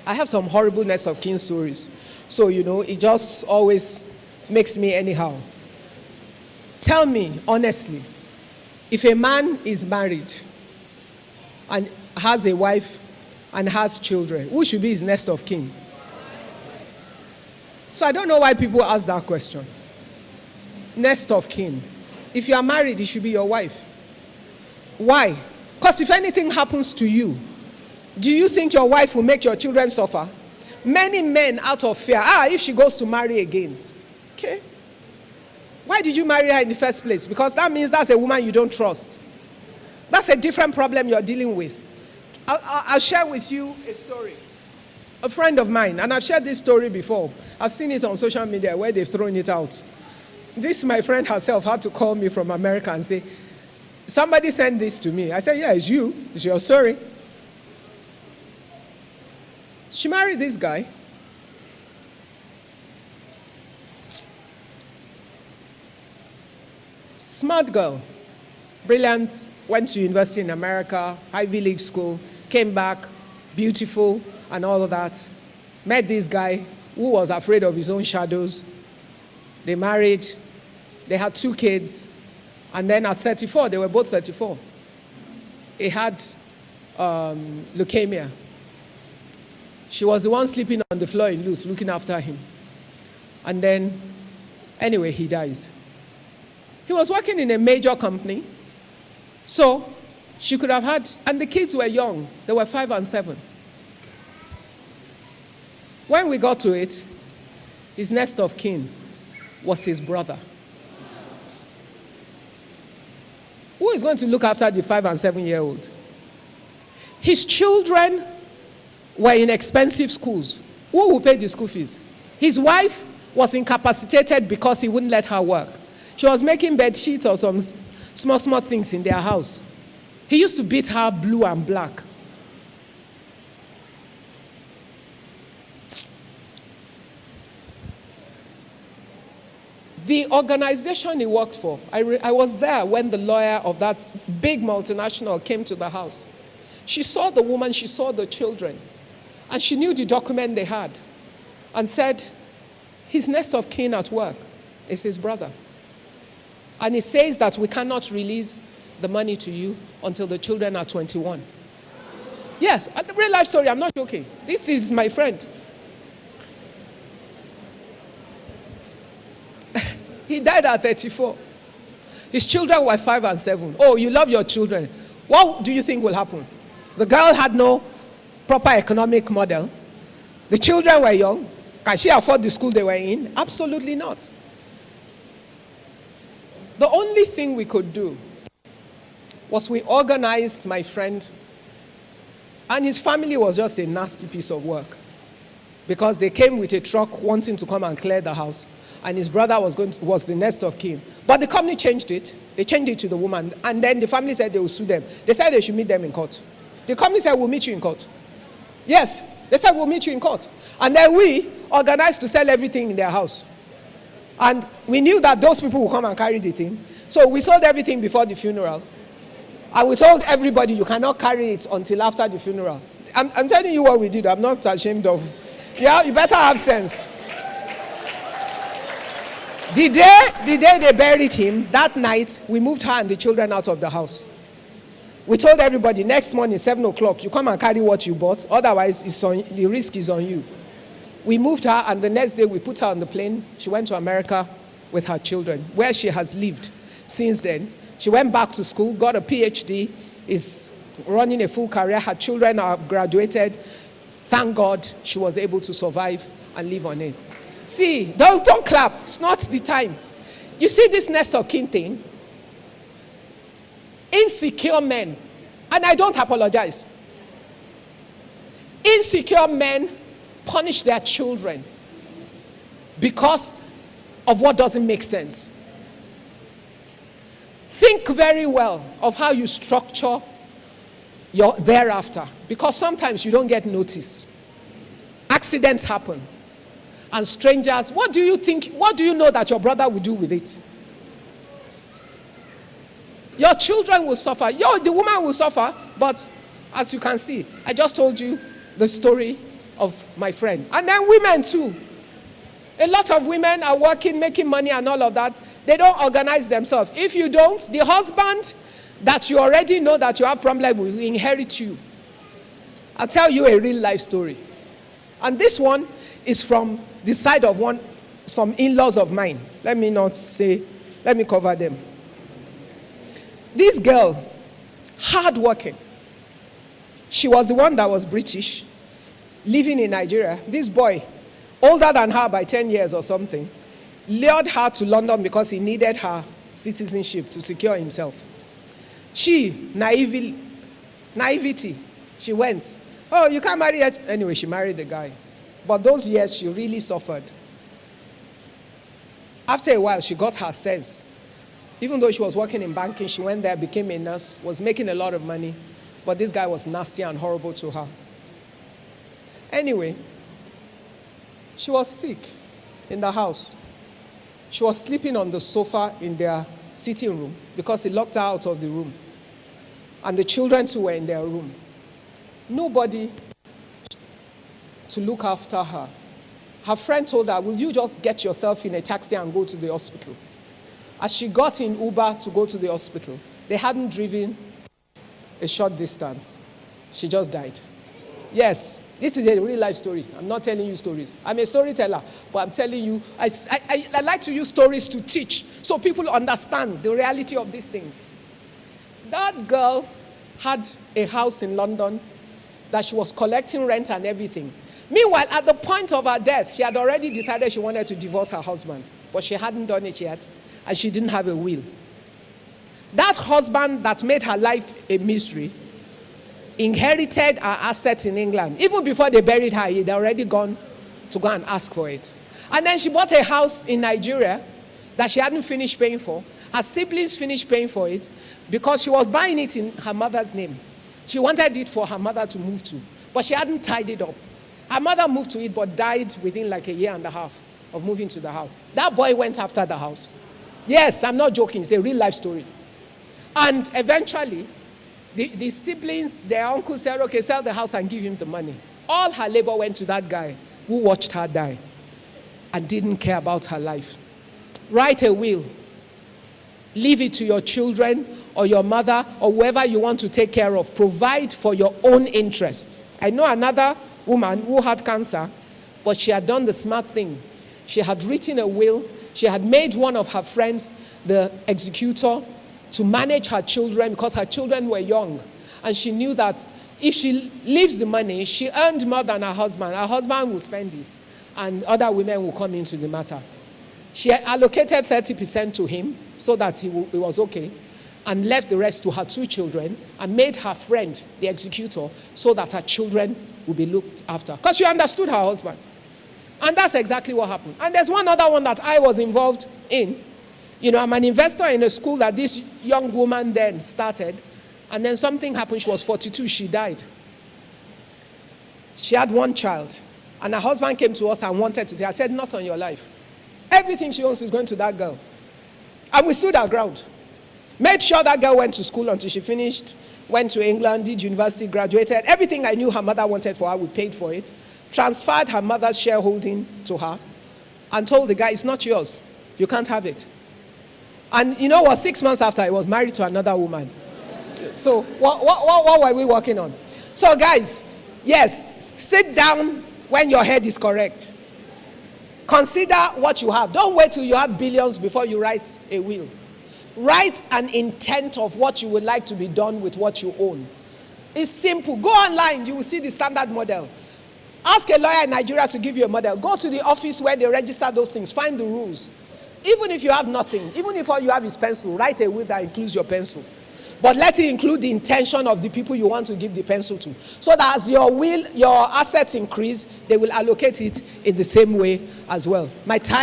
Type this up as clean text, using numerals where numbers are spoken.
I have some horrible next of kin stories. So, it just always makes me anyhow. Tell me, honestly, if a man is married and has a wife and has children, who should be his next of kin? So I don't know why people ask that question. Next of kin. If you are married, it should be your wife. Why? Because if anything happens to you, do you think your wife will make your children suffer? Many men, out of fear, if she goes to marry again. Okay? Why did you marry her in the first place? Because that means that's a woman you don't trust. That's a different problem you're dealing with. I'll share with you a story. A friend of mine, and I've shared this story before. I've seen it on social media where they've thrown it out. This, my friend herself, had to call me from America and say, somebody sent this to me. I said, yeah, it's you. It's your story. She married this guy. Smart girl. Brilliant. Went to university in America, Ivy League school, came back, beautiful, and all of that. Met this guy who was afraid of his own shadows. They married. They had 2 kids. And then at 34, they were both 34. He had leukemia. She was the one sleeping on the floor in Luth, looking after him. And then, anyway, he dies. He was working in a major company. So, she could have had, and the kids were young. They were 5 and 7. When we got to it, his next of kin was his brother. Who is going to look after the 5 and 7-year-old? His children were in expensive schools. Who will pay the school fees? His wife was incapacitated because he wouldn't let her work. She was making bed sheets or some small things in their house. He used to beat her blue and black. The organization he worked for, I was there when the lawyer of that big multinational came to the house. She saw the woman, she saw the children, and she knew the document they had and said, his next of kin at work is his brother. And it says that we cannot release the money to you until the children are 21. Yes, a real life story, I'm not joking. This is my friend. He died at 34. His children were 5 and 7. Oh, you love your children. What do you think will happen? The girl had no proper economic model. The children were young. Can she afford the school they were in? Absolutely not. The only thing we could do was we organized my friend, and his family was just a nasty piece of work because they came with a truck wanting to come and clear the house, and his brother was the next of kin. But the company changed it. They changed it to the woman, and then the family said they will sue them. They said they should meet them in court. The company said, we'll meet you in court. Yes, they said, we'll meet you in court. And then we organized to sell everything in their house. And we knew that those people would come and carry the thing. So we sold everything before the funeral. And we told everybody, you cannot carry it until after the funeral. I'm telling you what we did. I'm not ashamed of. Yeah, you better have sense. The day they buried him, that night, we moved her and the children out of the house. We told everybody, next morning, 7 o'clock, you come and carry what you bought. Otherwise, the risk is on you. We moved her, and the next day we put her on the plane. She went to America with her children, where she has lived since then. She went back to school, got a PhD, is running a full career. Her children are graduated. Thank God she was able to survive and live on it. See, don't clap. It's not the time. You see this next of kin thing? Insecure men, and I don't apologize. Insecure men punish their children because of what doesn't make sense. Think very well of how you structure your thereafter, because sometimes you don't get notice. Accidents happen. And strangers, what do you know that your brother will do with it? Your children will suffer. The woman will suffer, but as you can see, I just told you the story of my friend. And then women too. A lot of women are working, making money and all of that. They don't organize themselves. If you don't, the husband that you already know that you have problem with will inherit you. I'll tell you a real life story. And this one is from the side of some in-laws of mine. Let me cover them. This girl, hardworking. She was the one that was British, living in Nigeria. This boy, older than her by 10 years or something, lured her to London because he needed her citizenship to secure himself. She, naivety, she went. Oh, you can't marry us. Anyway, she married the guy. But those years, she really suffered. After a while, she got her sense. Even though she was working in banking, she went there, became a nurse, was making a lot of money. But this guy was nasty and horrible to her. Anyway, she was sick in the house. She was sleeping on the sofa in their sitting room because he locked her out of the room. And the children too were in their room. Nobody to look after her. Her friend told her, will you just get yourself in a taxi and go to the hospital? As she got in Uber to go to the hospital, they hadn't driven a short distance. She just died. Yes, this is a real life story. I'm not telling you stories. I'm a storyteller, but I'm telling you, I like to use stories to teach so people understand the reality of these things. That girl had a house in London that she was collecting rent and everything. Meanwhile, at the point of her death, she had already decided she wanted to divorce her husband, but she hadn't done it yet, and she didn't have a will. That husband that made her life a misery inherited her assets in England. Even before they buried her, he'd already gone to go and ask for it. And then she bought a house in Nigeria that she hadn't finished paying for. Her siblings finished paying for it because she was buying it in her mother's name. She wanted it for her mother to move to, but she hadn't tied it up. Her mother moved to it but died within like a year and a half of moving to the house. That boy went after the house. Yes, I'm not joking. It's a real life story. And eventually, the siblings, their uncle said, okay, sell the house and give him the money. All her labor went to that guy who watched her die and didn't care about her life. Write a will. Leave it to your children or your mother or whoever you want to take care of. Provide for your own interest. I know another woman who had cancer, but she had done the smart thing. She had written a will. She had made one of her friends the executor to manage her children because her children were young. And she knew that if she leaves the money, she earned more than her husband. Her husband will spend it, and other women will come into the matter. She allocated 30% to him so that he was okay, and left the rest to her 2 children, and made her friend the executor so that her children would be looked after. Because she understood her husband. And that's exactly what happened. And there's one other one that I was involved in. You know, I'm an investor in a school that this young woman then started. And then something happened. She was 42. She died. She had 1 child. And her husband came to us and wanted to. I said, not on your life. Everything she owns is going to that girl. And we stood our ground. Made sure that girl went to school until she finished. Went to England, did university, graduated. Everything I knew her mother wanted for her, we paid for it. Transferred her mother's shareholding to her. And told the guy, it's not yours. You can't have it. And you know what? 6 months after, I was married to another woman. So what were we working on? So guys, yes, sit down when your head is correct. Consider what you have. Don't wait till you have billions before you write a will. Write an intent of what you would like to be done with what you own. It's simple. Go online, you will see the standard model. Ask a lawyer in Nigeria to give you a model. Go to the office where they register those things. Find the rules. Even if you have nothing, even if all you have is pencil, write a will that includes your pencil. But let it include the intention of the people you want to give the pencil to. So that as your assets increase, they will allocate it in the same way as well. My time